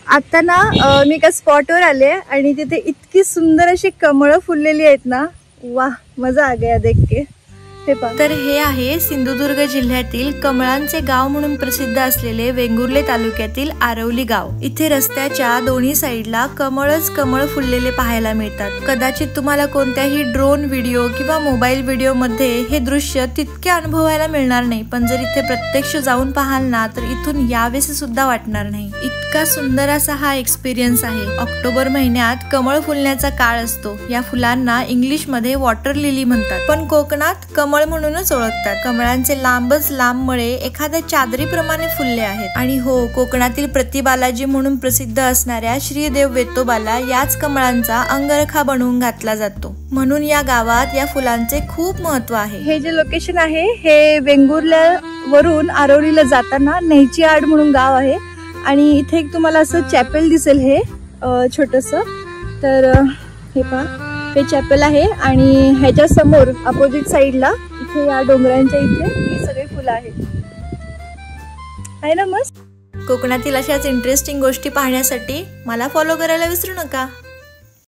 आता ना मी एका स्पॉटवर आले आणि तिथे इतकी सुंदर अशी कमळं फुललेली आहेत ना, वाह मजा आ गया देख के। तर हे आहे सिंधुदुर्ग जिल्ह्यातील कमळांचे गाव म्हणून प्रसिद्ध असलेले वेंगुर्ले तालुक्यातील आरवली गाव। इथे रस्त्याच्या दोन्ही साइडला कमळच कमळ फुललेले पाहायला मिळतात। कदाचित तुम्हाला कोणत्याही ड्रोन व्हिडिओ किंवा मोबाईल व्हिडिओ मध्ये हे दृश्य तितके अनुभवायला मिळणार नाही, पण जर इथे प्रत्यक्ष जाऊन पाहाल ना तर इथून यावेसे सुद्धा वाटणार नाही। इतका सुंदर असा हा एक्सपिरियन्स आहे। ऑक्टोबर महिन्यात कमळ फुलण्याचा काळ असतो। या फुलांना इंग्लिश मध्ये वॉटर लिली म्हणतात, पण कोकणात कमळ म्हणूनच ओळखतात। कमळांचे लांबच लांब मळे एखाद्या चादरीप्रमाणे फुलले आहेत। आणि हो, कोकणातील प्रतिबालाजी म्हणून प्रसिद्ध असणाऱ्या श्रीदेव वेतोबाला याच कमळांचा अंगरखा बनवून घातला जातो, म्हणून या गावात या फुलांचे खूप महत्व आहे। हे जे लोकेशन आहे हे वेंगुर्ल्यावरून आरवलीला जाताना नेची आड म्हणून गाव आहे आणि इथे एक तुम्हाला असं चॅपेल दिसेल, हे छोटस। तर हे पहा, हे चॅपेल आहे आणि ह्याच्या समोर अपोजिट साइडला इथे या डोंगरांच्या इथे ही सगळी फुलं आहेत। आहे ना मस्त? कोकणातील अशाच इंटरेस्टिंग गोष्टी पाहण्यासाठी मला फॉलो करायला विसरू नका।